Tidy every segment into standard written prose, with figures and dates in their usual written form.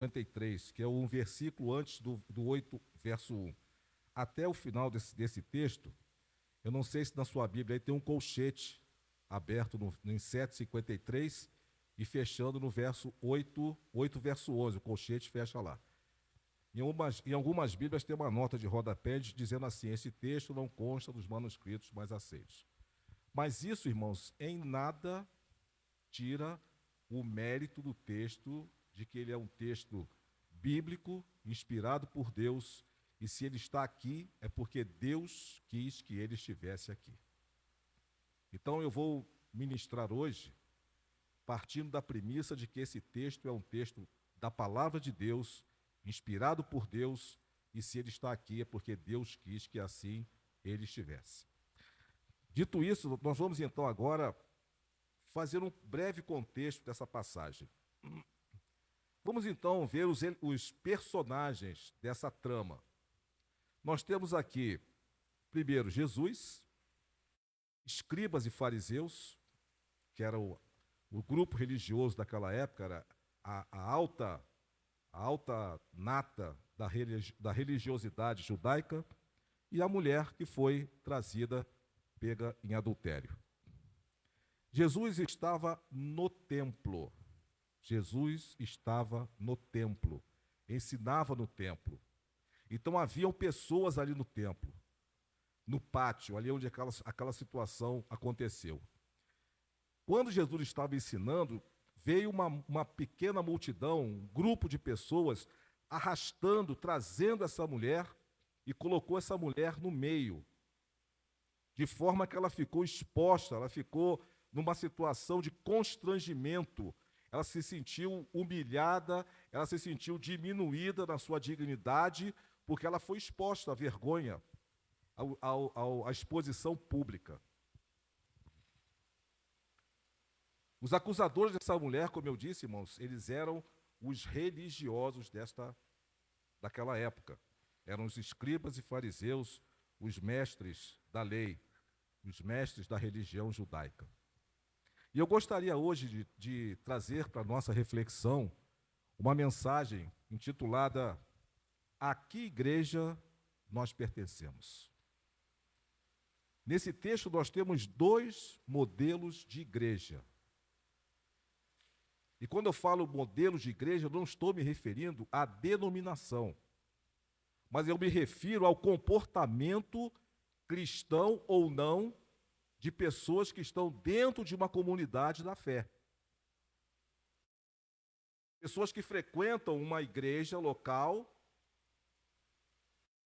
53, que é um versículo antes do 8, verso 1, até o final desse texto, eu não sei se na sua Bíblia aí tem um colchete aberto em 7,53 e fechando no verso 8, verso 11. O colchete fecha lá. Em algumas Bíblias tem uma nota de rodapé dizendo assim: esse texto não consta dos manuscritos mais aceitos. Mas isso, irmãos, em nada tira o mérito do texto, de que ele é um texto bíblico, inspirado por Deus, e se ele está aqui, é porque Deus quis que ele estivesse aqui. Então eu vou ministrar hoje, partindo da premissa de que esse texto é um texto da palavra de Deus, inspirado por Deus, e se ele está aqui é porque Deus quis que assim ele estivesse. Dito isso, nós vamos então agora fazer um breve contexto dessa passagem. Vamos então ver os personagens dessa trama. Nós temos aqui, primeiro, Jesus, escribas e fariseus, que era o grupo religioso daquela época, era a alta nata da religiosidade judaica, e a mulher que foi trazida, pega em adultério. Jesus estava no templo. Jesus estava no templo, ensinava no templo. Então haviam pessoas ali no templo, no pátio, ali onde aquela situação aconteceu. Quando Jesus estava ensinando, veio uma pequena multidão, um grupo de pessoas, arrastando, trazendo essa mulher e colocou essa mulher no meio, de forma que ela ficou exposta, ela ficou numa situação de constrangimento, ela se sentiu humilhada, ela se sentiu diminuída na sua dignidade, porque ela foi exposta à vergonha, à exposição pública. Os acusadores dessa mulher, como eu disse, irmãos, eles eram os religiosos daquela época. Eram os escribas e fariseus, os mestres da lei, os mestres da religião judaica. E eu gostaria hoje de trazer para a nossa reflexão uma mensagem intitulada A que igreja nós pertencemos? Nesse texto nós temos dois modelos de igreja. E quando eu falo modelos de igreja, eu não estou me referindo à denominação, mas eu me refiro ao comportamento cristão ou não de pessoas que estão dentro de uma comunidade da fé. Pessoas que frequentam uma igreja local,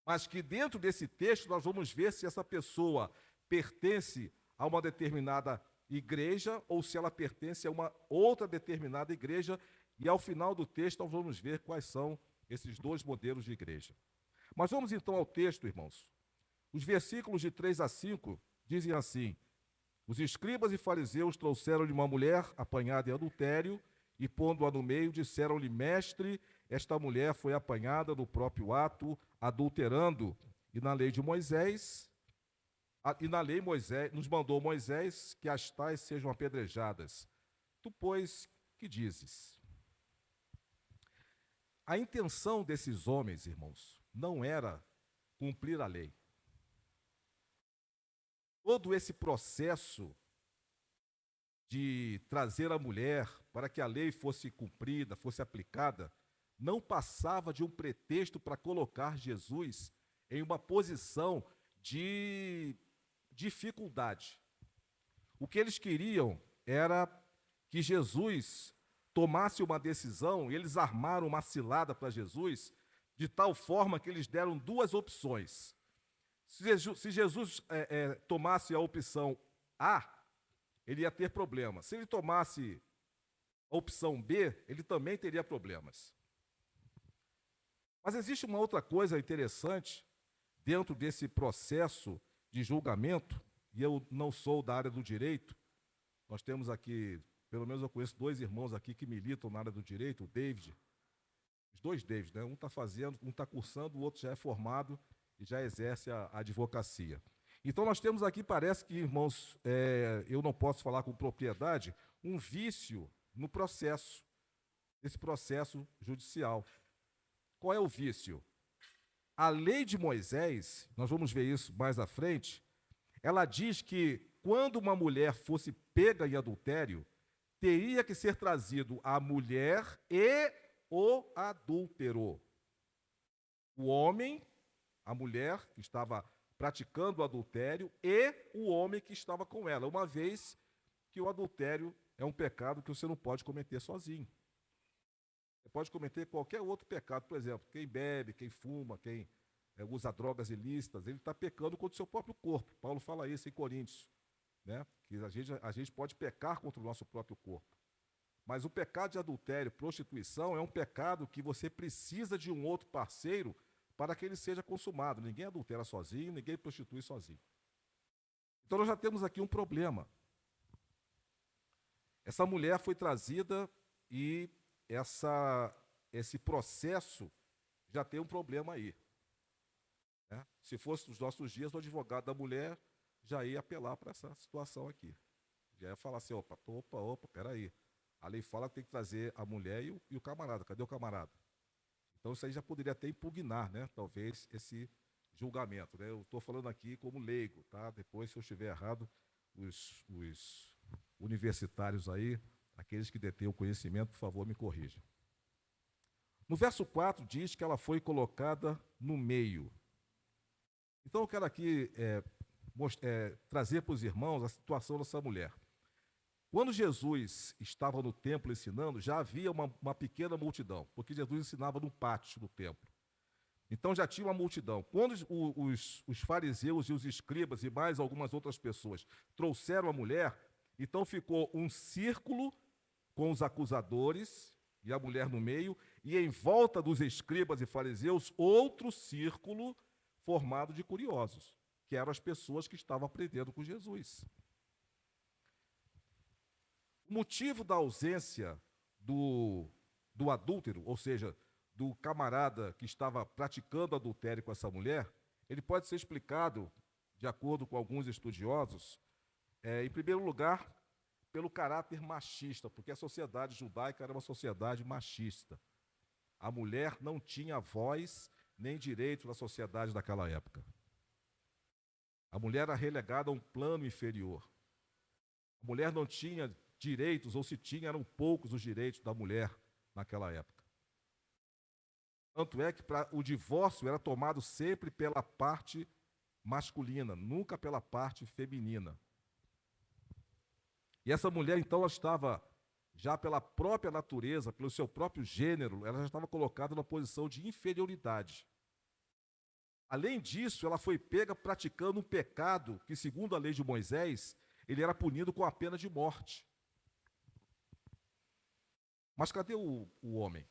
mas que dentro desse texto nós vamos ver se essa pessoa pertence a uma determinada igreja ou se ela pertence a uma outra determinada igreja, e ao final do texto nós vamos ver quais são esses dois modelos de igreja. Mas vamos então ao texto, irmãos. Os versículos de 3 a 5 dizem assim: os escribas e fariseus trouxeram-lhe uma mulher apanhada em adultério e, pondo-a no meio, disseram-lhe: mestre, esta mulher foi apanhada no próprio ato, adulterando. E na lei Moisés nos mandou Moisés que as tais sejam apedrejadas. Tu, pois, que dizes? A intenção desses homens, irmãos, não era cumprir a lei. Todo esse processo de trazer a mulher para que a lei fosse cumprida, fosse aplicada, não passava de um pretexto para colocar Jesus em uma posição de dificuldade. O que eles queriam era que Jesus tomasse uma decisão, e eles armaram uma cilada para Jesus, de tal forma que eles deram duas opções. Se Jesus tomasse a opção A, ele ia ter problema. Se ele tomasse a opção B, ele também teria problemas. Mas existe uma outra coisa interessante dentro desse processo de julgamento, e eu não sou da área do direito. Nós temos aqui, pelo menos eu conheço dois irmãos aqui que militam na área do direito, o David, os dois David, né? Um está fazendo, um está cursando, o outro já é formado e já exerce a advocacia. Então nós temos aqui, parece que, irmãos, eu não posso falar com propriedade, um vício no processo. desse processo judicial. Qual é o vício? A lei de Moisés, nós vamos ver isso mais à frente, ela diz que quando uma mulher fosse pega em adultério, teria que ser trazido a mulher e o adúltero. O homem, a mulher que estava praticando o adultério e o homem que estava com ela, uma vez que o adultério é um pecado que você não pode cometer sozinho. Você pode cometer qualquer outro pecado, por exemplo, quem bebe, quem fuma, quem usa drogas ilícitas, ele está pecando contra o seu próprio corpo. Paulo fala isso em Coríntios, né? Que a gente pode pecar contra o nosso próprio corpo. Mas o pecado de adultério, prostituição, é um pecado que você precisa de um outro parceiro para que ele seja consumado. Ninguém adultera sozinho, ninguém prostitui sozinho. Então nós já temos aqui um problema. Essa mulher foi trazida e esse processo já tem um problema aí. Né? Se fosse nos nossos dias, o advogado da mulher já ia apelar para essa situação aqui. Já ia falar assim, opa, peraí. A lei fala que tem que trazer a mulher e o camarada. Cadê o camarada? Então isso aí já poderia até impugnar, né? Talvez esse julgamento. Né? Eu estou falando aqui como leigo, tá? Depois, se eu estiver errado, os universitários aí, aqueles que detêm o conhecimento, por favor, me corrijam. No verso 4 diz que ela foi colocada no meio. Então eu quero aqui trazer para os irmãos a situação dessa mulher. Quando Jesus estava no templo ensinando, já havia uma pequena multidão, porque Jesus ensinava no pátio do templo. Então já tinha uma multidão. Quando os fariseus e os escribas e mais algumas outras pessoas trouxeram a mulher, então ficou um círculo com os acusadores e a mulher no meio, e em volta dos escribas e fariseus, outro círculo formado de curiosos, que eram as pessoas que estavam aprendendo com Jesus. O motivo da ausência do adúltero, ou seja, do camarada que estava praticando adultério com essa mulher, ele pode ser explicado, de acordo com alguns estudiosos, em primeiro lugar, pelo caráter machista, porque a sociedade judaica era uma sociedade machista. A mulher não tinha voz nem direito na sociedade daquela época. A mulher era relegada a um plano inferior. A mulher não tinha direitos, ou se tinha, eram poucos os direitos da mulher naquela época. Tanto é que o divórcio era tomado sempre pela parte masculina, nunca pela parte feminina. E essa mulher, então, ela estava, já pela própria natureza, pelo seu próprio gênero, ela já estava colocada numa posição de inferioridade. Além disso, ela foi pega praticando um pecado que, segundo a lei de Moisés, ele era punido com a pena de morte. Mas cadê o homem?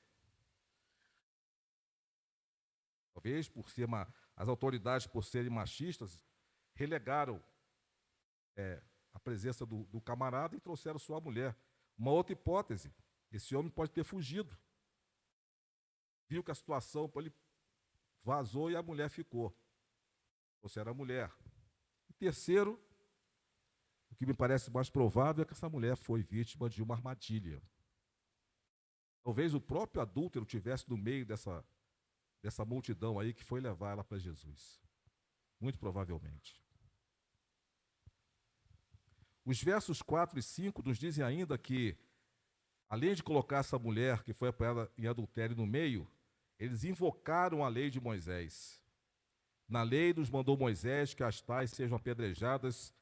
Talvez as autoridades, por serem machistas, relegaram a presença do camarada e trouxeram sua mulher. Uma outra hipótese, esse homem pode ter fugido. Viu que a situação, ele vazou e a mulher ficou. Trouxeram a mulher. E terceiro, o que me parece mais provável é que essa mulher foi vítima de uma armadilha. Talvez o próprio adúltero estivesse no meio dessa multidão aí que foi levar ela para Jesus. Muito provavelmente. Os versos 4 e 5 nos dizem ainda que, além de colocar essa mulher que foi apanhada em adultério no meio, eles invocaram a lei de Moisés. Na lei nos mandou Moisés que as tais sejam apedrejadas,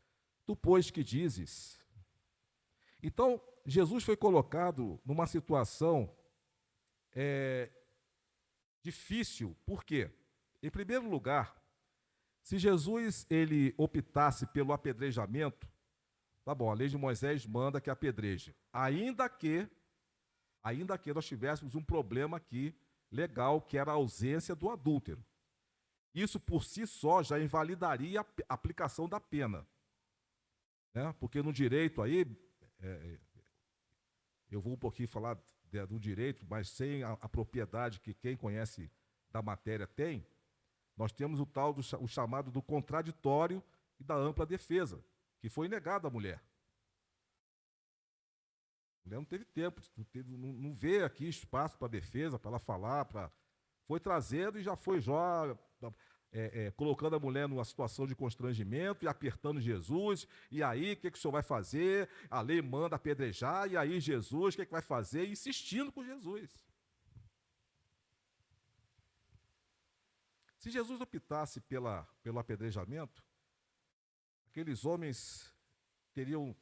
tu, pois, que dizes? Então, Jesus foi colocado numa situação difícil. Por quê? Em primeiro lugar, se Jesus ele optasse pelo apedrejamento, tá bom, a lei de Moisés manda que apedreje. Ainda que nós tivéssemos um problema aqui legal, que era a ausência do adúltero. Isso por si só já invalidaria a aplicação da pena. Né? Porque no direito aí, eu vou um pouquinho falar do direito, mas sem a propriedade que quem conhece da matéria tem, nós temos o chamado do contraditório e da ampla defesa, que foi negado à mulher. A mulher não teve tempo, não vê aqui espaço para defesa, para ela falar, foi trazendo e já foi colocando a mulher numa situação de constrangimento e apertando Jesus. E aí, o que o senhor vai fazer? A lei manda apedrejar, e aí Jesus, o que vai fazer? Insistindo com Jesus. Se Jesus optasse pelo apedrejamento, aqueles homens teriam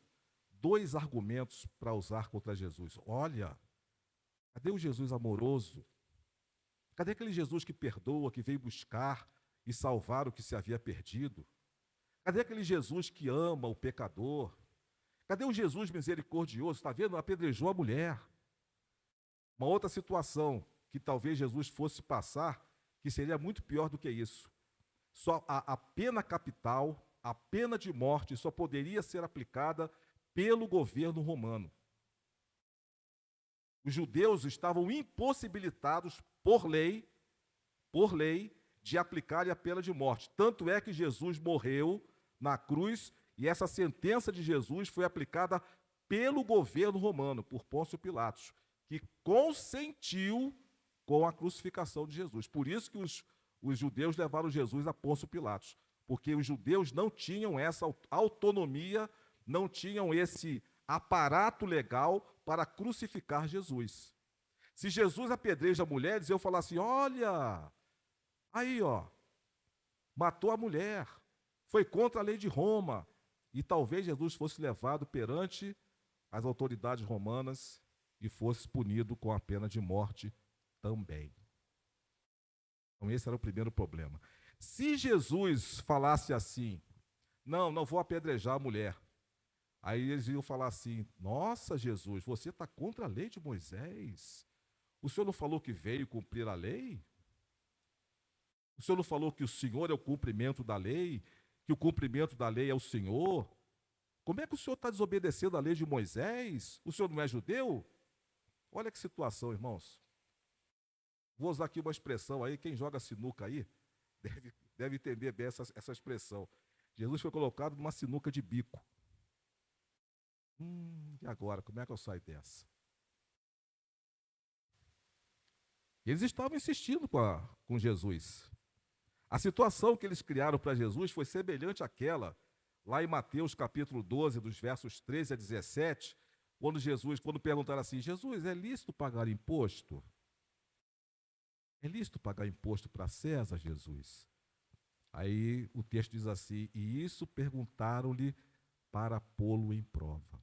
dois argumentos para usar contra Jesus. Olha, cadê o Jesus amoroso? Cadê aquele Jesus que perdoa, que veio buscar e salvar o que se havia perdido? Cadê aquele Jesus que ama o pecador? Cadê o Jesus misericordioso? Está vendo? Apedrejou a mulher. Uma outra situação que talvez Jesus fosse passar, que seria muito pior do que isso. Só a pena capital, a pena de morte, só poderia ser aplicada pelo governo romano. Os judeus estavam impossibilitados por lei, de aplicarem a pena de morte. Tanto é que Jesus morreu na cruz e essa sentença de Jesus foi aplicada pelo governo romano, por Pôncio Pilatos, que consentiu com a crucificação de Jesus. Por isso que os judeus levaram Jesus a Pôncio Pilatos, porque os judeus não tinham essa autonomia, não tinham esse aparato legal para crucificar Jesus. Se Jesus apedreja mulheres, eu falar assim, olha, aí, ó, matou a mulher, foi contra a lei de Roma, e talvez Jesus fosse levado perante as autoridades romanas e fosse punido com a pena de morte também. Então esse era o primeiro problema. Se Jesus falasse assim, não vou apedrejar a mulher, aí eles iam falar assim, nossa Jesus, você está contra a lei de Moisés? O senhor não falou que veio cumprir a lei? O senhor não falou que o Senhor é o cumprimento da lei? Que o cumprimento da lei é o Senhor? Como é que o senhor está desobedecendo a lei de Moisés? O senhor não é judeu? Olha que situação, irmãos. Vou usar aqui uma expressão aí, quem joga sinuca aí deve entender bem essa expressão. Jesus foi colocado numa sinuca de bico. E agora, como é que eu saio dessa? Eles estavam insistindo com Jesus. A situação que eles criaram para Jesus foi semelhante àquela, lá em Mateus capítulo 12, dos versos 13 a 17, quando perguntaram assim, Jesus, é lícito pagar imposto? É lícito pagar imposto para César, Jesus? Aí o texto diz assim, e isso perguntaram-lhe para pô-lo em prova.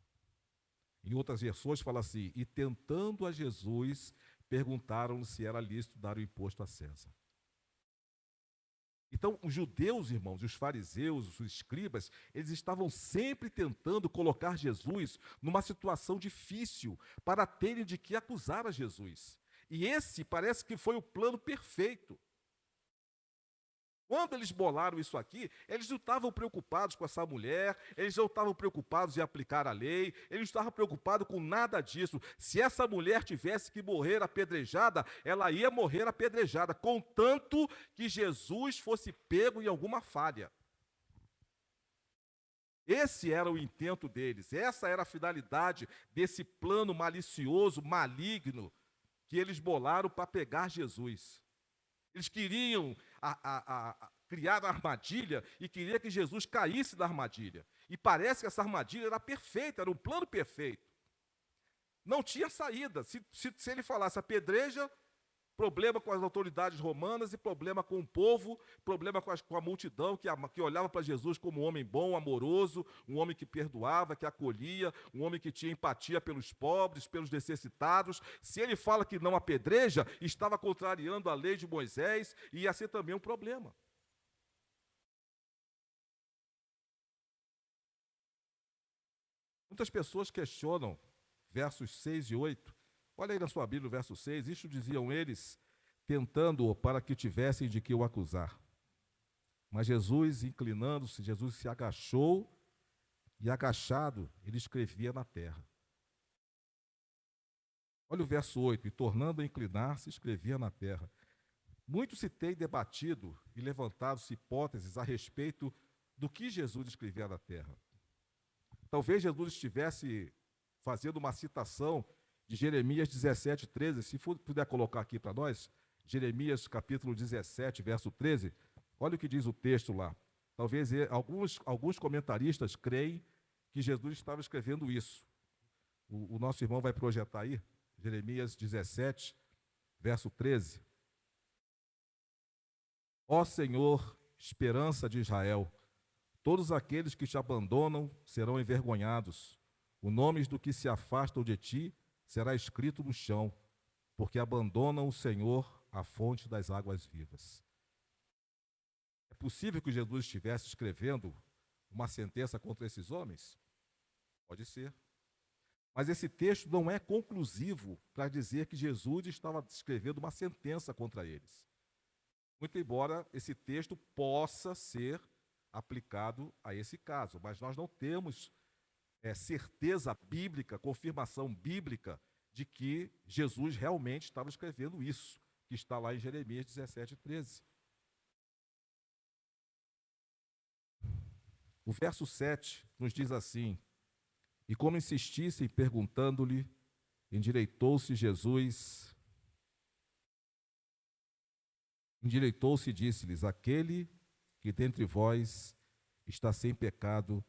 Em outras versões fala assim, e tentando a Jesus, perguntaram-lhe se era lícito dar o imposto a César. Então, os judeus, irmãos, os fariseus, os escribas, eles estavam sempre tentando colocar Jesus numa situação difícil para terem de que acusar a Jesus. E esse parece que foi o plano perfeito. Quando eles bolaram isso aqui, eles não estavam preocupados com essa mulher, eles não estavam preocupados em aplicar a lei, eles não estavam preocupados com nada disso. Se essa mulher tivesse que morrer apedrejada, ela ia morrer apedrejada, contanto que Jesus fosse pego em alguma falha. Esse era o intento deles, essa era a finalidade desse plano malicioso, maligno, que eles bolaram para pegar Jesus. Eles queriam criar a armadilha e queria que Jesus caísse na armadilha. E parece que essa armadilha era perfeita, era um plano perfeito. Não tinha saída. Se ele falasse apedreja, problema com as autoridades romanas e problema com o povo, problema com a multidão que olhava para Jesus como um homem bom, amoroso, um homem que perdoava, que acolhia, um homem que tinha empatia pelos pobres, pelos necessitados. Se ele fala que não apedreja, estava contrariando a lei de Moisés e ia ser também um problema. Muitas pessoas questionam versos 6 e 8. Olha aí na sua Bíblia o verso 6. Isto diziam eles, tentando-o para que tivessem de que o acusar. Mas Jesus, inclinando-se, Jesus se agachou e, agachado, ele escrevia na terra. Olha o verso 8. E, tornando a inclinar-se, escrevia na terra. Muito se tem debatido e levantado-se hipóteses a respeito do que Jesus escrevia na terra. Talvez Jesus estivesse fazendo uma citação de Jeremias 17, 13. Se puder colocar aqui para nós, Jeremias capítulo 17, verso 13. Olha o que diz o texto lá. Talvez alguns comentaristas creem que Jesus estava escrevendo isso. O nosso irmão vai projetar aí, Jeremias 17, verso 13. Ó Senhor, esperança de Israel, todos aqueles que te abandonam serão envergonhados. O nome do que se afastam de ti será escrito no chão, porque abandonam o Senhor, a fonte das águas vivas. É possível que Jesus estivesse escrevendo uma sentença contra esses homens? Pode ser. Mas esse texto não é conclusivo para dizer que Jesus estava escrevendo uma sentença contra eles. Muito embora esse texto possa ser aplicado a esse caso, mas nós não temos certeza bíblica, confirmação bíblica de que Jesus realmente estava escrevendo isso, que está lá em Jeremias 17, 13. O verso 7 nos diz assim: e como insistissem perguntando-lhe, endireitou-se e disse-lhes: aquele que dentre vós está sem pecado,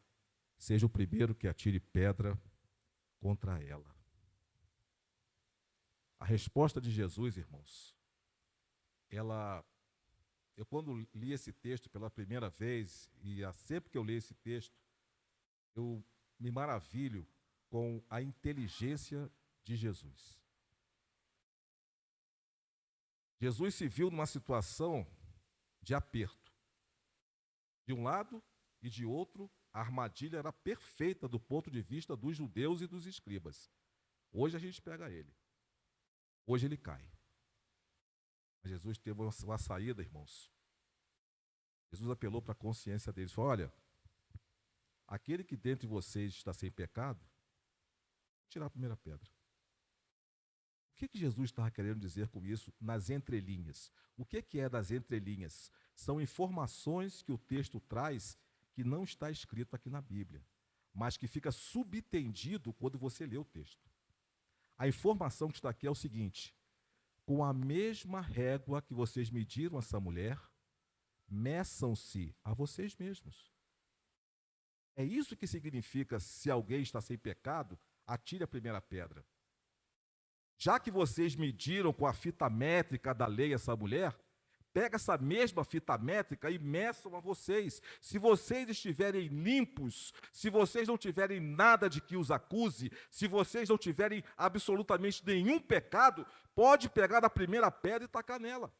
seja o primeiro que atire pedra contra ela. A resposta de Jesus, irmãos, eu quando li esse texto pela primeira vez, e sempre que eu leio esse texto, eu me maravilho com a inteligência de Jesus. Jesus se viu numa situação de aperto. De um lado e de outro, a armadilha era perfeita do ponto de vista dos judeus e dos escribas. Hoje a gente pega ele. Hoje ele cai. Mas Jesus teve uma saída, irmãos. Jesus apelou para a consciência deles. Falou: olha, aquele que dentre vocês está sem pecado, tirar a primeira pedra. O que Jesus estava querendo dizer com isso nas entrelinhas? O que é das entrelinhas? São informações que o texto traz que não está escrito aqui na Bíblia, mas que fica subentendido quando você lê o texto. A informação que está aqui é o seguinte: com a mesma régua que vocês mediram essa mulher, meçam-se a vocês mesmos. É isso que significa: se alguém está sem pecado, atire a primeira pedra. Já que vocês mediram com a fita métrica da lei essa mulher, pega essa mesma fita métrica e meçam a vocês. Se vocês estiverem limpos, se vocês não tiverem nada de que os acuse, se vocês não tiverem absolutamente nenhum pecado, pode pegar a primeira pedra e tacar nela.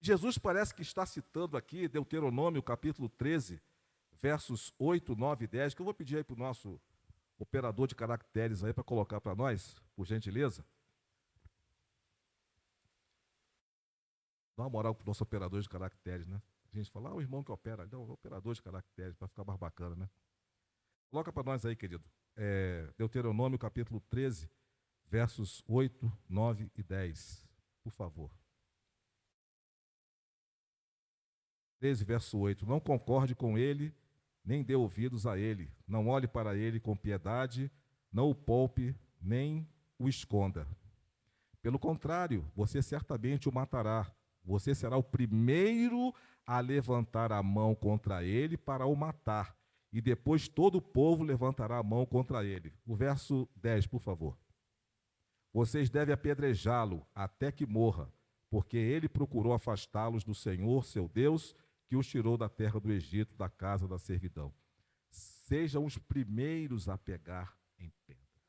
Jesus parece que está citando aqui Deuteronômio capítulo 13, versos 8, 9 e 10, que eu vou pedir aí para o nosso operador de caracteres aí para colocar para nós, por gentileza. Dá uma moral para o nosso operador de caracteres, né? A gente fala, o irmão que opera, não, o operador de caracteres, para ficar mais bacana, né? Coloca para nós aí, querido. Deuteronômio capítulo 13, versos 8, 9 e 10, por favor. 13, verso 8. Não concorde com ele, nem dê ouvidos a ele. Não olhe para ele com piedade, não o poupe, nem o esconda. Pelo contrário, você certamente o matará. Você será o primeiro a levantar a mão contra ele para o matar. E depois todo o povo levantará a mão contra ele. O verso 10, por favor. Vocês devem apedrejá-lo até que morra, porque ele procurou afastá-los do Senhor, seu Deus, que os tirou da terra do Egito, da casa da servidão. Sejam os primeiros a pegar em pedra.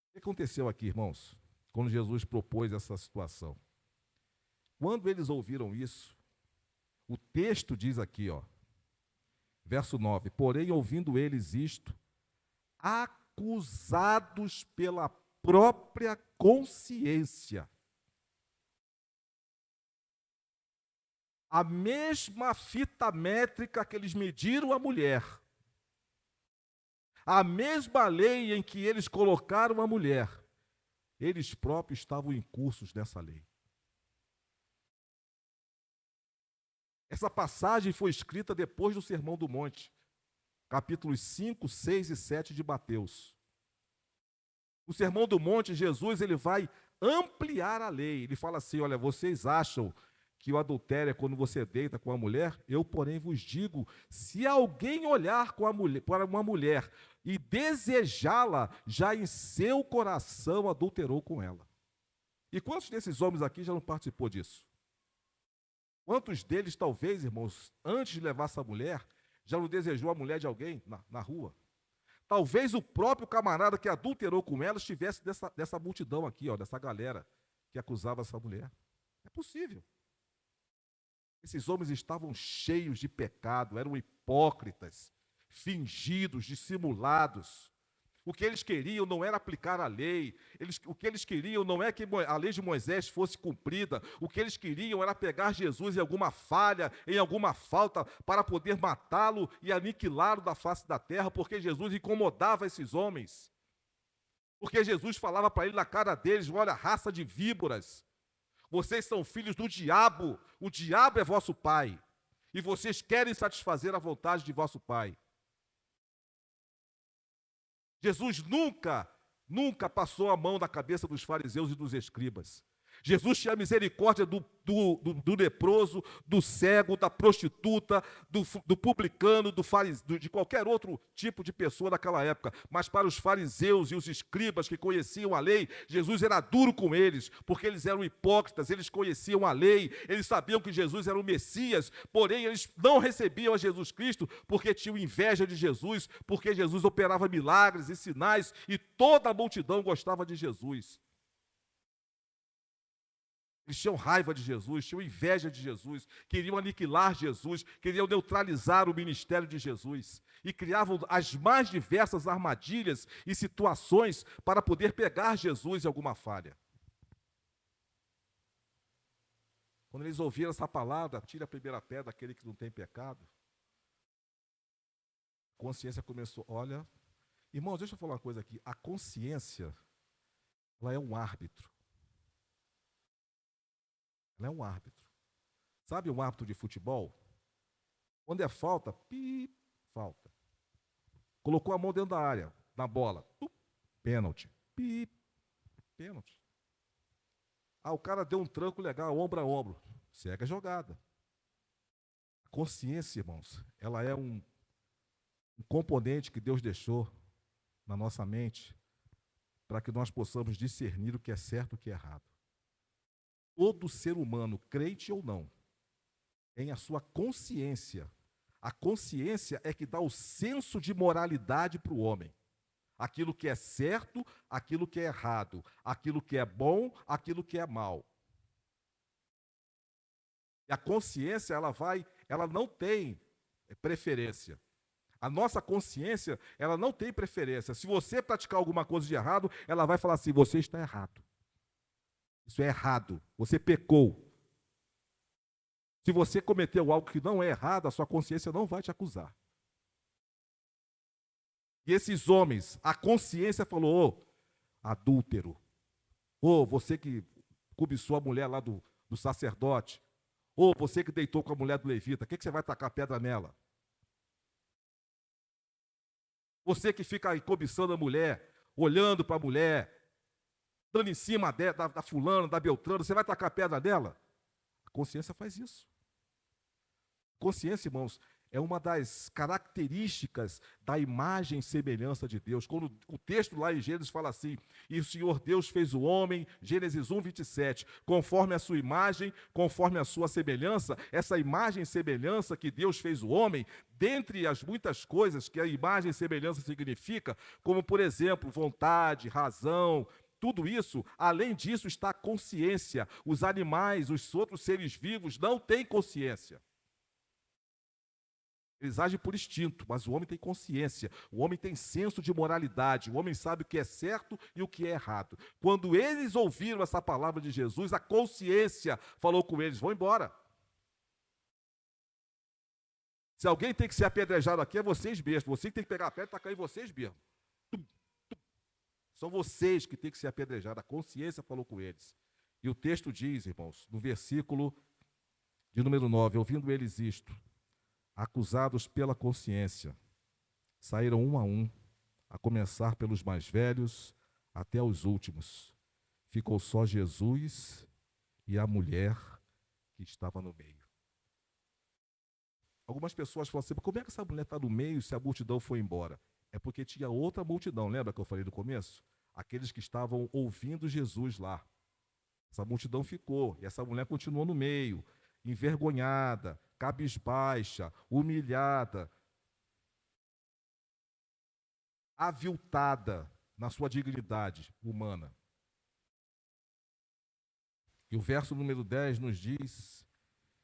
O que aconteceu aqui, irmãos, quando Jesus propôs essa situação? Quando eles ouviram isso, o texto diz aqui, verso 9, porém, ouvindo eles isto, acusados pela própria consciência, a mesma fita métrica que eles mediram a mulher, a mesma lei em que eles colocaram a mulher, eles próprios estavam incursos nessa lei. Essa passagem foi escrita depois do Sermão do Monte, capítulos 5, 6 e 7 de Mateus. No Sermão do Monte, Jesus ele vai ampliar a lei. Ele fala assim: olha, vocês acham que o adultério é quando você deita com a mulher? Eu, porém, vos digo: se alguém olhar para uma mulher e desejá-la, já em seu coração adulterou com ela. E quantos desses homens aqui já não participou disso? Quantos deles, talvez, irmãos, antes de levar essa mulher, já não desejou a mulher de alguém na rua? Talvez o próprio camarada que adulterou com ela estivesse dessa multidão aqui, ó, dessa galera que acusava essa mulher. É possível. Esses homens estavam cheios de pecado, eram hipócritas, fingidos, dissimulados. O que eles queriam não era aplicar a lei, o que eles queriam não é que a lei de Moisés fosse cumprida, o que eles queriam era pegar Jesus em alguma falha, em alguma falta, para poder matá-lo e aniquilá-lo da face da terra, porque Jesus incomodava esses homens. Porque Jesus falava para ele na cara deles: olha, raça de víboras, vocês são filhos do diabo, o diabo é vosso pai, e vocês querem satisfazer a vontade de vosso pai. Jesus nunca passou a mão na cabeça dos fariseus e dos escribas. Jesus tinha misericórdia do leproso, do cego, da prostituta, do publicano, de qualquer outro tipo de pessoa daquela época. Mas para os fariseus e os escribas que conheciam a lei, Jesus era duro com eles, porque eles eram hipócritas, eles conheciam a lei, eles sabiam que Jesus era o Messias, porém eles não recebiam a Jesus Cristo porque tinham inveja de Jesus, porque Jesus operava milagres e sinais e toda a multidão gostava de Jesus. Eles tinham raiva de Jesus, tinham inveja de Jesus, queriam aniquilar Jesus, queriam neutralizar o ministério de Jesus e criavam as mais diversas armadilhas e situações para poder pegar Jesus em alguma falha. Quando eles ouviram essa palavra, tira a primeira pedra daquele que não tem pecado, a consciência começou, olha, irmãos, deixa eu falar uma coisa aqui, a consciência, ela é um árbitro. Ela é um árbitro. Sabe um árbitro de futebol? Quando é falta, falta. Colocou a mão dentro da área, na bola, pênalti, pênalti. Ah, o cara deu um tranco legal, ombro a ombro, segue a jogada. A consciência, irmãos, ela é um componente que Deus deixou na nossa mente para que nós possamos discernir o que é certo e o que é errado. Todo ser humano, crente ou não, tem a sua consciência. A consciência é que dá o senso de moralidade para o homem. Aquilo que é certo, aquilo que é errado, aquilo que é bom, aquilo que é mal. E a consciência, ela não tem preferência. A nossa consciência, ela não tem preferência. Se você praticar alguma coisa de errado, ela vai falar assim: você está errado. Isso é errado, você pecou. Se você cometeu algo que não é errado, a sua consciência não vai te acusar. E esses homens, a consciência falou: adúltero, você que cobiçou a mulher lá do sacerdote, você que deitou com a mulher do levita, o que você vai tacar pedra nela? Você que fica aí cobiçando a mulher, olhando para a mulher, dando em cima da fulana, da beltrana, você vai tacar pedra nela? A consciência faz isso. A consciência, irmãos, é uma das características da imagem e semelhança de Deus. Quando o texto lá em Gênesis fala assim: e o Senhor Deus fez o homem, Gênesis 1, 27, conforme a sua imagem, conforme a sua semelhança, essa imagem e semelhança que Deus fez o homem, dentre as muitas coisas que a imagem e semelhança significa, como por exemplo, vontade, razão, tudo isso, além disso, está a consciência. Os animais, os outros seres vivos não têm consciência. Eles agem por instinto, mas o homem tem consciência, o homem tem senso de moralidade, o homem sabe o que é certo e o que é errado. Quando eles ouviram essa palavra de Jesus, a consciência falou com eles: vão embora. Se alguém tem que ser apedrejado aqui, é vocês mesmos. Você tem que pegar a pedra e tacar em vocês mesmos. São vocês que têm que ser apedrejados. A consciência falou com eles. E o texto diz, irmãos, no versículo De número 9, ouvindo eles isto, acusados pela consciência, saíram um, a começar pelos mais velhos até os últimos. Ficou só Jesus e a mulher que estava no meio. Algumas pessoas falam assim, como é que essa mulher está no meio se a multidão foi embora? É porque tinha outra multidão, lembra que eu falei no começo? Aqueles que estavam ouvindo Jesus lá. Essa multidão ficou, e essa mulher continuou no meio, envergonhada, cabisbaixa, humilhada, aviltada na sua dignidade humana. E o verso número 10 nos diz,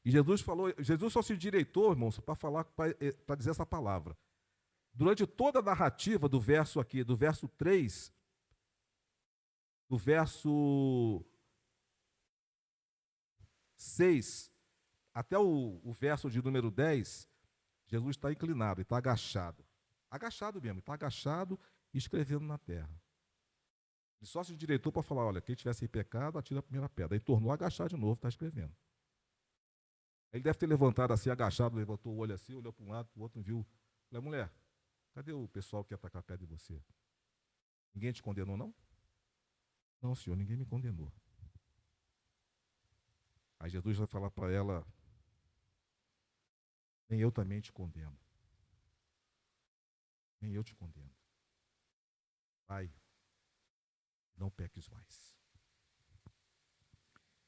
e Jesus falou, Jesus só se direitou, irmãos, para falar, para dizer essa palavra. Durante toda a narrativa do verso aqui, do verso 3, do verso 6 até o verso de número 10, Jesus está inclinado, está agachado. Agachado mesmo, está agachado e escrevendo na terra. Ele só se direitou para falar, olha, quem tivesse em pecado, atira a primeira pedra. Aí tornou a agachar de novo, está escrevendo. Ele deve ter levantado assim, agachado, levantou o olho assim, olhou para um lado, para o outro, viu. Falei, mulher, cadê o pessoal que ia atacar a pedra de você? Ninguém te condenou, não? Não, senhor, ninguém me condenou. Aí Jesus vai falar para ela, nem eu também te condeno. Nem eu te condeno. Vai, não peques mais.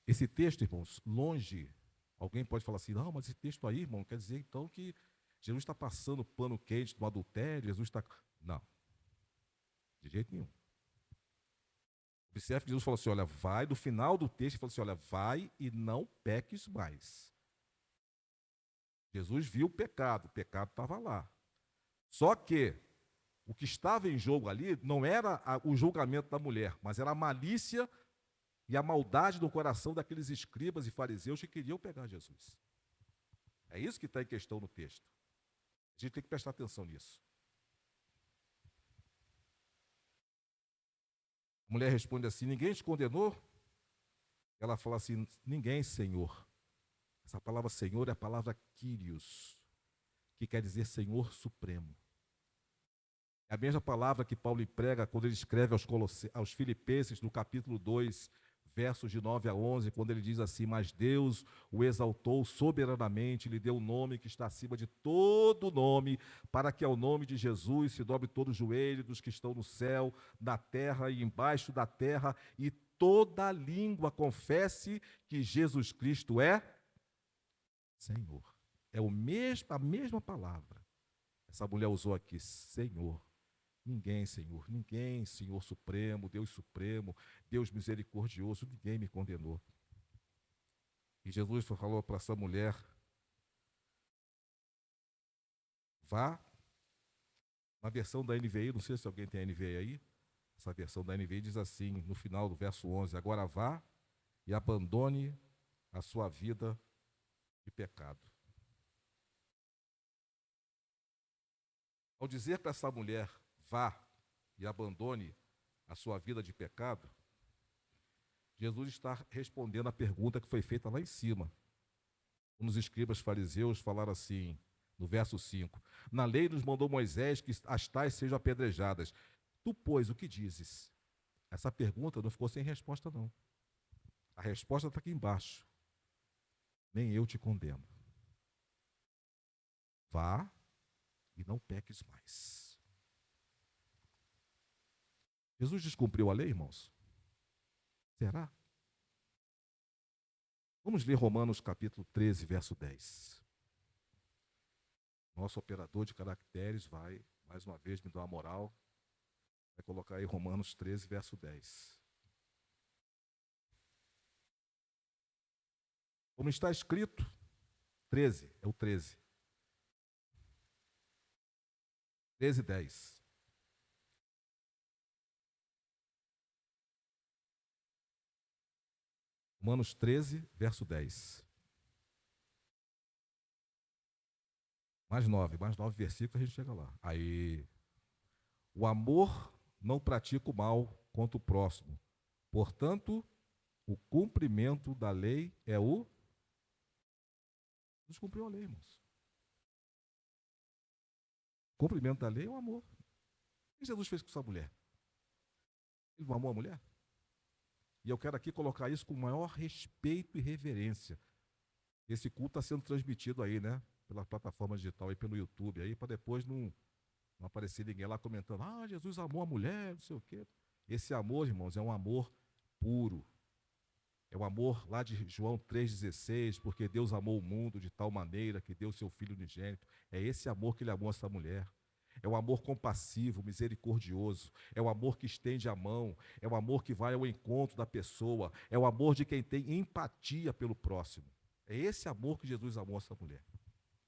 Esse texto, irmãos, longe, alguém pode falar assim, não, mas esse texto aí, irmão, quer dizer então que Jesus está passando pano quente do adultério, Jesus está... Não, de jeito nenhum. Observe que Jesus falou assim, olha, vai, no final do texto, ele falou assim, olha, vai e não peques mais. Jesus viu o pecado estava lá. Só que o que estava em jogo ali não era o julgamento da mulher, mas era a malícia e a maldade no coração daqueles escribas e fariseus que queriam pegar Jesus. É isso que está em questão no texto. A gente tem que prestar atenção nisso. A mulher responde assim, ninguém te condenou? Ela fala assim, ninguém, Senhor. Essa palavra Senhor é a palavra Kyrios, que quer dizer Senhor Supremo. É a mesma palavra que Paulo emprega quando ele escreve aos Filipenses, no capítulo 2, versos de 9 a 11, quando ele diz assim, mas Deus o exaltou soberanamente, lhe deu um nome que está acima de todo nome, para que ao nome de Jesus se dobre todo o joelho dos que estão no céu, na terra e embaixo da terra, e toda língua confesse que Jesus Cristo é Senhor. É a mesma palavra. Essa mulher usou aqui, Senhor. Ninguém, Senhor, ninguém, Senhor Supremo, Deus misericordioso, ninguém me condenou. E Jesus falou para essa mulher, vá, na versão da NVI, não sei se alguém tem a NVI aí, essa versão da NVI diz assim, no final do verso 11, agora vá e abandone a sua vida de pecado. Ao dizer para essa mulher, vá e abandone a sua vida de pecado, Jesus está respondendo a pergunta que foi feita lá em cima. Os escribas fariseus falaram assim, no verso 5, na lei nos mandou Moisés que as tais sejam apedrejadas. Tu, pois, o que dizes? Essa pergunta não ficou sem resposta, não. A resposta está aqui embaixo. Nem eu te condeno. Vá e não peques mais. Jesus descumpriu a lei, irmãos? Será? Vamos ler Romanos capítulo 13, verso 10. Nosso operador de caracteres vai, mais uma vez, me dar uma moral. Vai colocar aí Romanos 13, verso 10. Como está escrito, 13, é o 13. 13, 10. Romanos 13, verso 10. Mais 9 versículos, a gente chega lá. Aí, o amor não pratica o mal contra o próximo. Portanto, o cumprimento da lei é o Jesus cumpriu a lei, irmãos. O cumprimento da lei é o amor. O que Jesus fez com essa mulher? Ele não amou a mulher? E eu quero aqui colocar isso com o maior respeito e reverência. Esse culto está sendo transmitido aí, né? Pela plataforma digital, aí pelo YouTube, aí, para depois não aparecer ninguém lá comentando, Jesus amou a mulher, não sei o quê. Esse amor, irmãos, é um amor puro. É o amor lá de João 3,16, porque Deus amou o mundo de tal maneira que deu seu Filho unigênito. É esse amor que ele amou essa mulher. É o amor compassivo, misericordioso. É o amor que estende a mão. É o amor que vai ao encontro da pessoa. É o amor de quem tem empatia pelo próximo. É esse amor que Jesus amou essa mulher.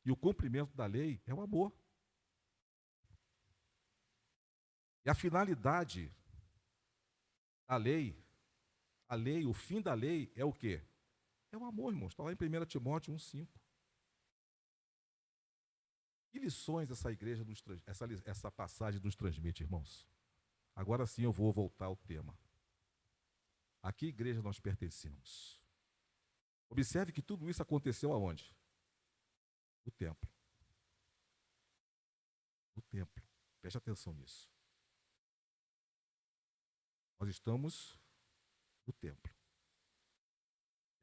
E o cumprimento da lei é o amor. E a finalidade da lei, o fim da lei é o quê? É o amor, irmãos. Está lá em 1 Timóteo 1,5. Que lições essa passagem nos transmite, irmãos? Agora sim eu vou voltar ao tema. A que igreja nós pertencemos? Observe que tudo isso aconteceu aonde? No templo. No templo. Preste atenção nisso. Nós estamos no templo.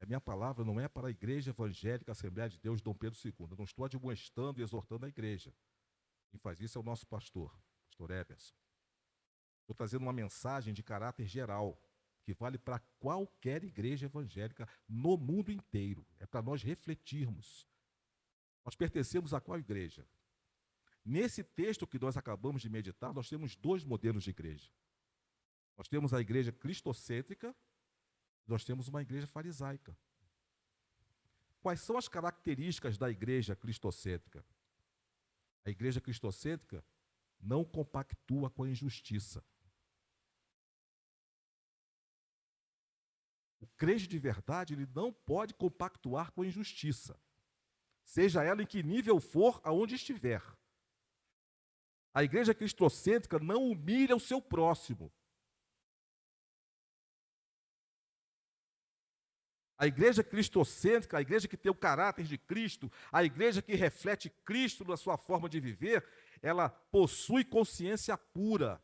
A minha palavra não é para a Igreja Evangélica Assembleia de Deus Dom Pedro II. Eu não estou admoestando e exortando a igreja. Quem faz isso é o nosso pastor Everson. Estou trazendo uma mensagem de caráter geral, que vale para qualquer igreja evangélica no mundo inteiro. É para nós refletirmos. Nós pertencemos a qual igreja? Nesse texto que nós acabamos de meditar, nós temos dois modelos de igreja. Nós temos a igreja cristocêntrica, nós temos uma igreja farisaica. Quais são as características da igreja cristocêntrica? A igreja cristocêntrica não compactua com a injustiça. O crente de verdade, ele não pode compactuar com a injustiça, seja ela em que nível for, aonde estiver. A igreja cristocêntrica não humilha o seu próximo. A igreja cristocêntrica, a igreja que tem o caráter de Cristo, a igreja que reflete Cristo na sua forma de viver, ela possui consciência pura.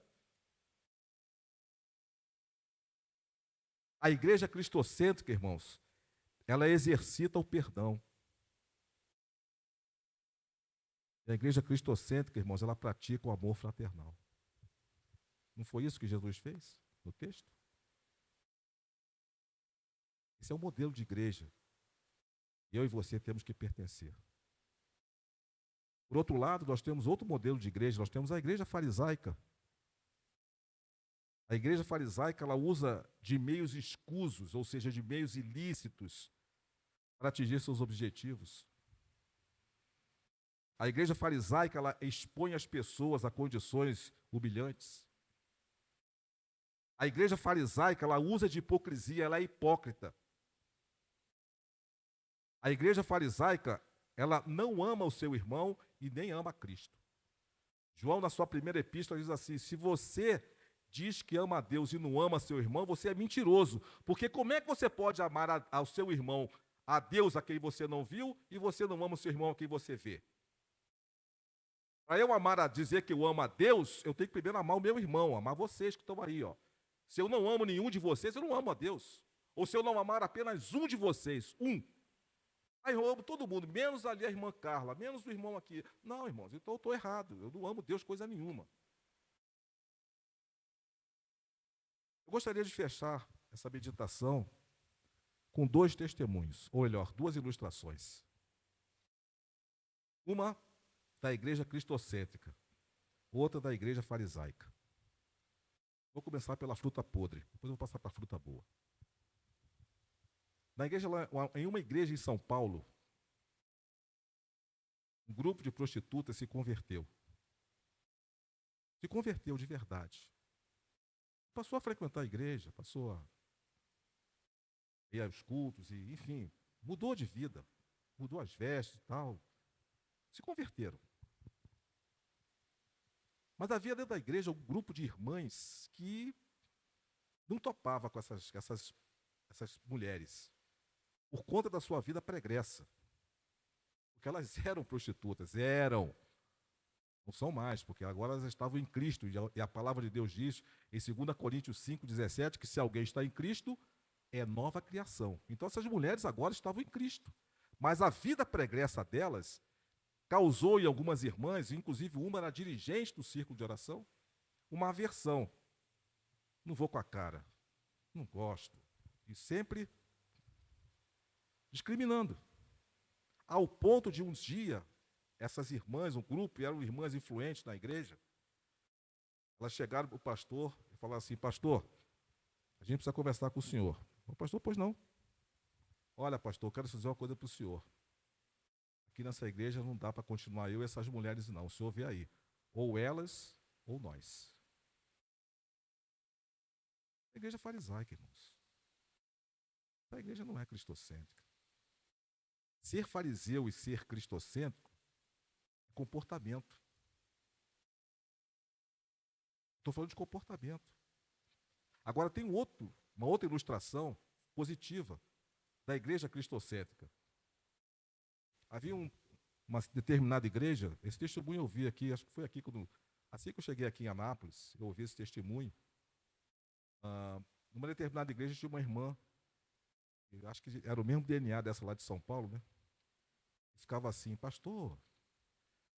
A igreja cristocêntrica, irmãos, ela exercita o perdão. A igreja cristocêntrica, irmãos, ela pratica o amor fraternal. Não foi isso que Jesus fez no texto? Esse é o modelo de igreja. Eu e você temos que pertencer. Por outro lado, nós temos outro modelo de igreja, nós temos a igreja farisaica. A igreja farisaica, ela usa de meios escusos, ou seja, de meios ilícitos, para atingir seus objetivos. A igreja farisaica, ela expõe as pessoas a condições humilhantes. A igreja farisaica, ela usa de hipocrisia, ela é hipócrita. A igreja farisaica, ela não ama o seu irmão e nem ama Cristo. João, na sua primeira epístola, diz assim: se você diz que ama a Deus e não ama seu irmão, você é mentiroso. Porque como é que você pode amar ao seu irmão, a Deus a quem você não viu, e você não ama o seu irmão a quem você vê? Para eu dizer que eu amo a Deus, eu tenho que primeiro amar o meu irmão, amar vocês que estão aí, ó. Se eu não amo nenhum de vocês, eu não amo a Deus. Ou se eu não amar apenas um de vocês, um. Aí eu amo todo mundo, menos ali a irmã Carla, menos o irmão aqui. Não, irmãos, então eu estou errado. Eu não amo Deus coisa nenhuma. Eu gostaria de fechar essa meditação com dois testemunhos, ou melhor, duas ilustrações. Uma da igreja cristocêntrica, outra da igreja farisaica. Vou começar pela fruta podre, depois eu vou passar para a fruta boa. Em uma igreja em São Paulo, um grupo de prostitutas se converteu. Se converteu de verdade. Passou a frequentar a igreja, passou a ir aos cultos, e, enfim, mudou de vida, mudou as vestes e tal. Se converteram. Mas havia dentro da igreja um grupo de irmãs que não topava com essas mulheres, por conta da sua vida pregressa. porque elas eram prostitutas, eram. Não são mais, porque agora elas estavam em Cristo. E a palavra de Deus diz, em 2 Coríntios 5,17, que se alguém está em Cristo, é nova criação. Então essas mulheres agora estavam em Cristo. Mas a vida pregressa delas causou em algumas irmãs, inclusive uma era dirigente do círculo de oração, uma aversão. Não vou com a cara, não gosto. E sempre discriminando. Ao ponto de um dia, essas irmãs, um grupo, eram irmãs influentes na igreja, elas chegaram para o pastor e falaram assim: pastor, a gente precisa conversar com o senhor. O pastor, pois não. Olha, pastor, eu quero dizer uma coisa para o senhor. Aqui nessa igreja não dá para continuar eu e essas mulheres, não. O senhor vê aí. Ou elas, ou nós. A igreja é farisaica, irmãos. A igreja não é cristocêntrica. Ser fariseu e ser cristocêntrico é comportamento. Estou falando de comportamento. Agora tem uma outra ilustração positiva da igreja cristocêntrica. Havia uma determinada igreja, esse testemunho eu vi aqui, acho que foi aqui assim que eu cheguei aqui em Anápolis, eu ouvi esse testemunho. Numa determinada igreja tinha uma irmã, acho que era o mesmo DNA dessa lá de São Paulo, né? Ficava assim: pastor,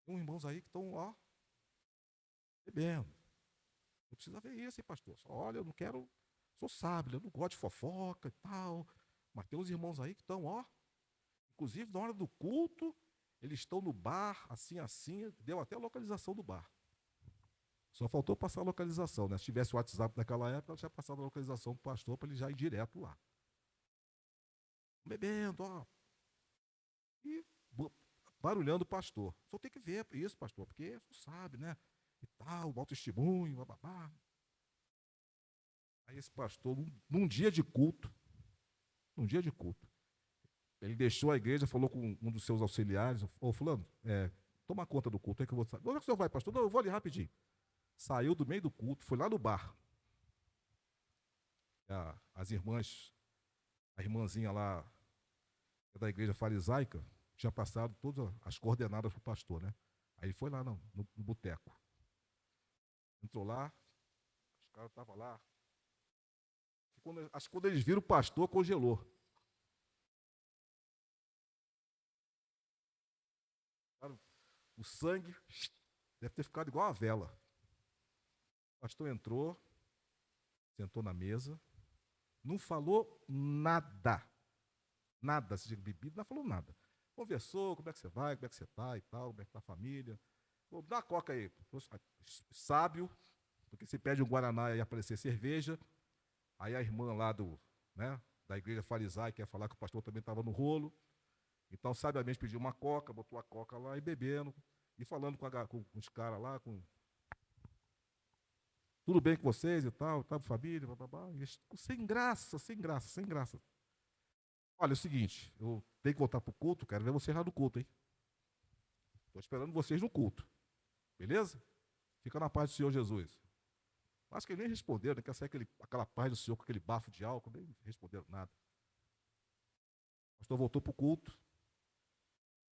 tem uns irmãos aí que estão, ó, bebendo. Não precisa ver isso, hein, pastor? Olha, eu não quero, sou sábio, eu não gosto de fofoca e tal, mas tem uns irmãos aí que estão, ó, inclusive na hora do culto, eles estão no bar, assim, assim, deu até a localização do bar. Só faltou passar a localização, né? Se tivesse o WhatsApp naquela época, ela tinha passado a localização para o pastor para ele já ir direto lá. Bebendo, ó. E barulhando o pastor. Só tem que ver isso, pastor, porque você sabe, né? E tal, mau testemunho, bababá. Aí esse pastor, num dia de culto, ele deixou a igreja, falou com um dos seus auxiliares: ô fulano, toma conta do culto, é que eu vou sair. Onde é que o senhor vai, pastor? Não, eu vou ali rapidinho. Saiu do meio do culto, foi lá no bar. As irmãs, a irmãzinha lá da igreja farisaica, tinha passado todas as coordenadas para o pastor, né? Aí ele foi lá no boteco. Entrou lá, os caras estavam lá. Acho que quando eles viram o pastor, congelou. O sangue deve ter ficado igual a vela. O pastor entrou, sentou na mesa, não falou nada. Nada, se diga bebida, não falou nada. Conversou, como é que você vai, como é que você está e tal, como é que está a família. Pô, dá uma coca aí. Sábio, porque se pede um Guaraná e aparecer cerveja, aí a irmã lá da igreja farisaica quer falar que o pastor também estava no rolo. Então, sabiamente, pediu uma coca, botou a coca lá e bebendo, e falando com os caras lá, tudo bem com vocês e tal, família, bababá, sem graça, sem graça, sem graça. Olha, é o seguinte, eu tenho que voltar para o culto, quero ver vocês lá no culto, hein? Estou esperando vocês no culto, beleza? Fica na paz do Senhor Jesus. Acho que eles nem responderam, né? Quer sair aquela paz do Senhor com aquele bafo de álcool, nem responderam nada. O pastor voltou para o culto,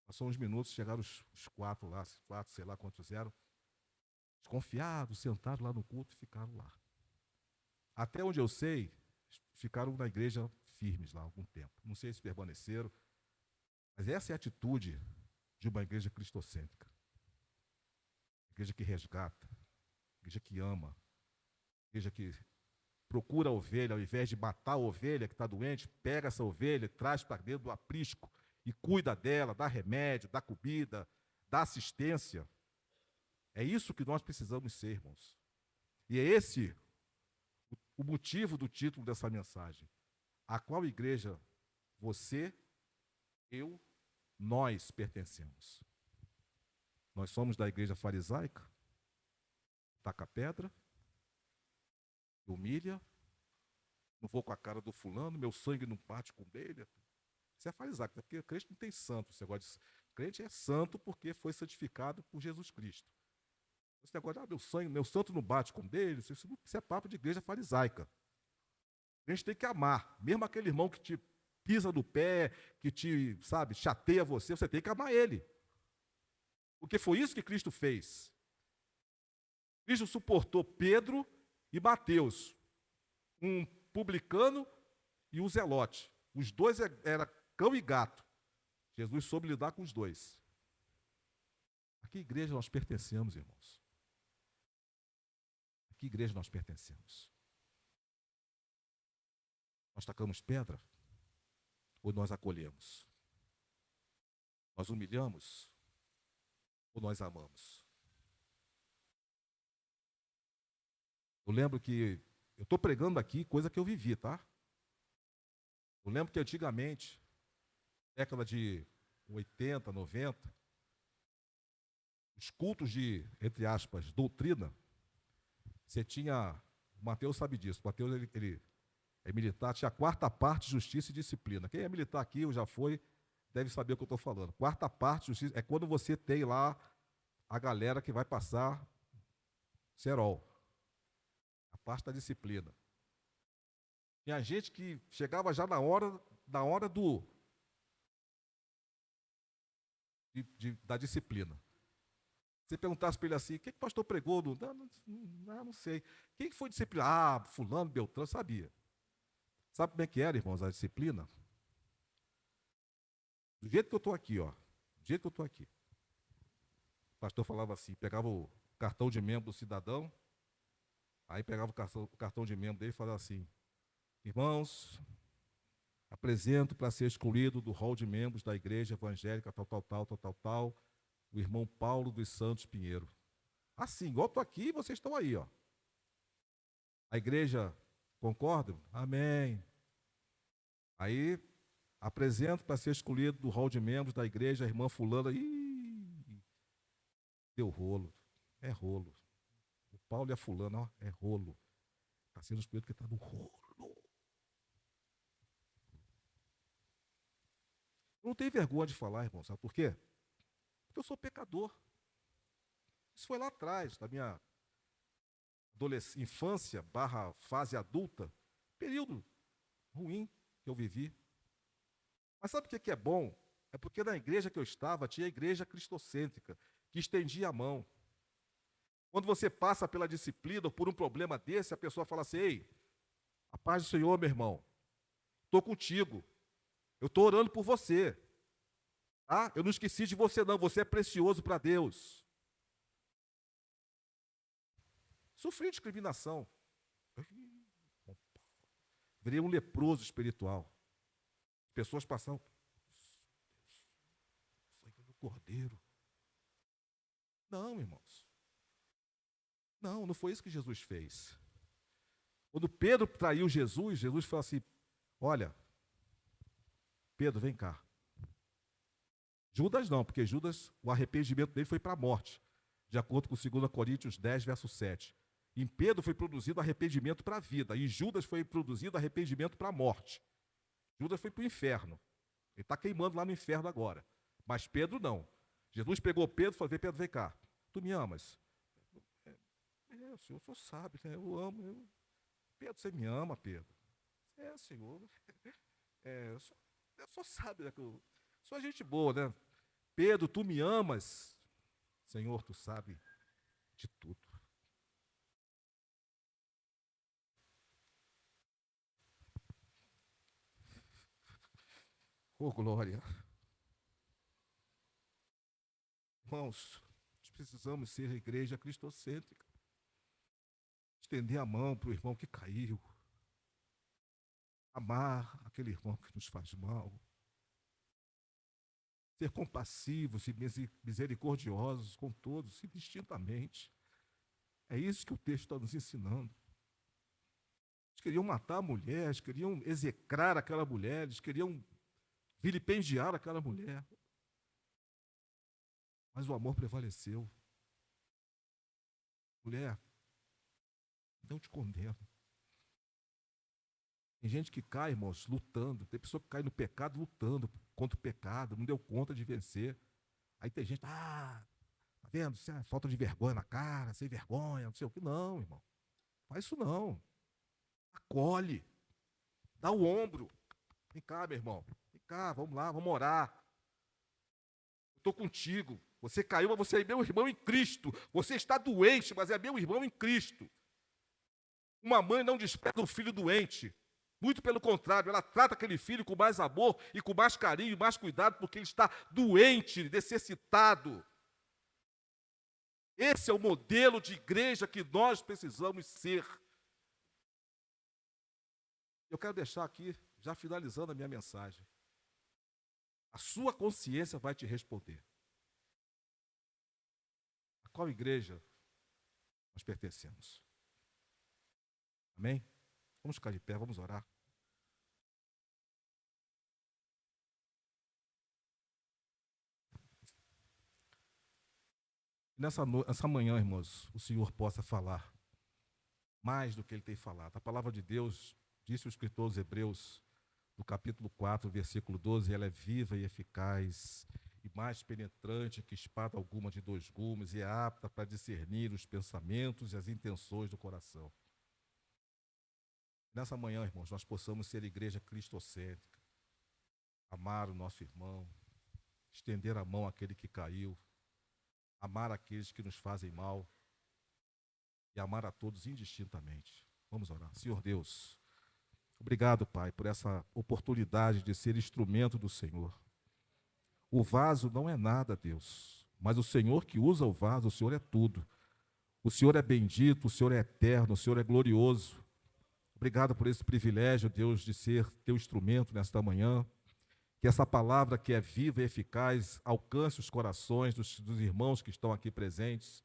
passou uns minutos, chegaram os quatro lá, sei lá quantos eram, desconfiados, sentados lá no culto e ficaram lá. Até onde eu sei, ficaram na igreja firmes lá algum tempo. Não sei se permaneceram, mas essa é a atitude de uma igreja cristocêntrica. Igreja que resgata, igreja que ama, igreja que procura a ovelha, ao invés de matar a ovelha que está doente, pega essa ovelha, traz para dentro do aprisco e cuida dela, dá remédio, dá comida, dá assistência. É isso que nós precisamos ser, irmãos. E é esse o motivo do título dessa mensagem. A qual igreja você, eu, nós pertencemos? Nós somos da igreja farisaica, taca pedra, humilha, não vou com a cara do fulano, meu sangue não parte com dele. Isso é farisaico, porque crente não tem santo. Crente é santo porque foi santificado por Jesus Cristo. Esse negócio de meu santo não bate com dele, isso é papo de igreja farisaica. A gente tem que amar, mesmo aquele irmão que pisa no pé, que te, sabe, chateia você, você tem que amar ele. Porque foi isso que Cristo fez. Cristo suportou Pedro e Mateus, um publicano e um zelote. Os dois eram cão e gato. Jesus soube lidar com os dois. A que igreja nós pertencemos, irmãos? A que igreja nós pertencemos? Nós tacamos pedra ou nós acolhemos? Nós humilhamos ou nós amamos? Eu lembro que eu estou pregando aqui coisa que eu vivi, tá? Eu lembro que antigamente, década de 80, 90, os cultos de, entre aspas, doutrina, você tinha, o Mateus sabe disso, o Mateus ele é militar, tinha a quarta parte, justiça e disciplina. Quem é militar aqui, ou já foi, deve saber o que eu estou falando. Quarta parte, justiça, é quando você tem lá a galera que vai passar cerol, a parte da disciplina. Tinha gente que chegava já na hora da disciplina. Você perguntasse para ele assim, o que o pastor pregou? Não sei. Quem que foi disciplinar? Ah, fulano, Beltrano, sabia. Sabe como é que era, irmãos, a disciplina? Do jeito que eu estou aqui, ó. Do jeito que eu estou aqui. O pastor falava assim, pegava o cartão de membro do cidadão, aí pegava o cartão de membro dele e falava assim, irmãos, apresento para ser excluído do rol de membros da igreja evangélica, tal, o irmão Paulo dos Santos Pinheiro. Assim, igual estou aqui, vocês estão aí, ó. A igreja concorda? Amém. Aí, apresento para ser escolhido do hall de membros da igreja a irmã fulana. Ih, deu rolo. É rolo. O Paulo e a fulana, ó, é rolo. Está sendo escolhido porque está no rolo. Eu não tenho vergonha de falar, irmão, sabe por quê? Porque eu sou pecador. Isso foi lá atrás, na minha infância barra fase adulta, período ruim que eu vivi. Mas sabe o que é bom? É porque na igreja que eu estava, tinha a igreja cristocêntrica, que estendia a mão. Quando você passa pela disciplina ou por um problema desse, a pessoa fala assim, ei, a paz do Senhor, meu irmão, estou contigo, eu estou orando por você. Tá? Eu não esqueci de você não, você é precioso para Deus. Sofri discriminação. Virei um leproso espiritual. Pessoas passavam, sangue do cordeiro. Não, irmãos. Não foi isso que Jesus fez. Quando Pedro traiu Jesus, Jesus falou assim, olha, Pedro, vem cá. Judas não, porque Judas, o arrependimento dele foi para a morte, de acordo com 2 Coríntios 10, verso 7. Em Pedro foi produzido arrependimento para a vida, e em Judas foi produzido arrependimento para a morte. Judas foi para o inferno. Ele está queimando lá no inferno agora. Mas Pedro não. Jesus pegou Pedro e falou, Pedro, vem cá. Tu me amas? O senhor sabe, né? Eu amo. Pedro, você me ama, Pedro? Senhor. O senhor sabe, né? Que eu sou gente boa, né? Pedro, tu me amas? Senhor, tu sabe de tudo. Oh, glória. Irmãos, nós precisamos ser a igreja cristocêntrica. Estender a mão para o irmão que caiu. Amar aquele irmão que nos faz mal. Ser compassivos e misericordiosos com todos, indistintamente. É isso que o texto está nos ensinando. Eles queriam matar a mulher, eles queriam execrar aquela mulher, eles queriam vilipendiar aquela mulher. Mas o amor prevaleceu. Mulher, não te condeno. Tem gente que cai, irmãos, lutando. Tem pessoa que cai no pecado lutando contra o pecado, não deu conta de vencer. Aí tem gente, tá vendo? Isso é falta de vergonha na cara, sem vergonha, não sei o que. Não, irmão. Faz isso não. Acolhe. Dá o ombro. Vem cá, meu irmão. Vem cá, vamos lá, vamos orar. Eu estou contigo. Você caiu, mas você é meu irmão em Cristo. Você está doente, mas é meu irmão em Cristo. Uma mãe não despreza um filho doente. Muito pelo contrário, ela trata aquele filho com mais amor e com mais carinho e mais cuidado, porque ele está doente, necessitado. Esse é o modelo de igreja que nós precisamos ser. Eu quero deixar aqui, já finalizando a minha mensagem. A sua consciência vai te responder. A qual igreja nós pertencemos? Amém? Vamos ficar de pé, vamos orar. Nessa manhã, irmãos, o Senhor possa falar mais do que Ele tem falado. A palavra de Deus, disse o escritor aos Hebreus, no capítulo 4, versículo 12, ela é viva e eficaz, e mais penetrante que espada alguma de dois gumes, e é apta para discernir os pensamentos e as intenções do coração. Nessa manhã, irmãos, nós possamos ser igreja cristocêntrica, amar o nosso irmão, estender a mão àquele que caiu, amar aqueles que nos fazem mal e amar a todos indistintamente. Vamos orar. Senhor Deus, obrigado, Pai, por essa oportunidade de ser instrumento do Senhor. O vaso não é nada, Deus, mas o Senhor que usa o vaso, o Senhor é tudo. O Senhor é bendito, o Senhor é eterno, o Senhor é glorioso. Obrigado por esse privilégio, Deus, de ser teu instrumento nesta manhã. Que essa palavra que é viva e eficaz alcance os corações dos irmãos que estão aqui presentes.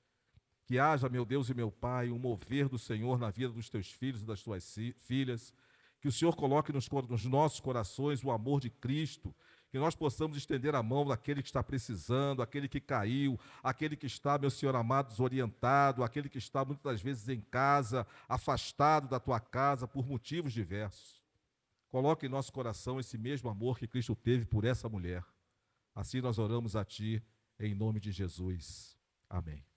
Que haja, meu Deus e meu Pai, um mover do Senhor na vida dos teus filhos e das tuas filhas. Que o Senhor coloque nos nossos corações o amor de Cristo. Que nós possamos estender a mão daquele que está precisando, aquele que caiu, aquele que está, meu Senhor amado, desorientado, aquele que está muitas vezes em casa, afastado da tua casa por motivos diversos. Coloque em nosso coração esse mesmo amor que Cristo teve por essa mulher. Assim nós oramos a Ti, em nome de Jesus. Amém.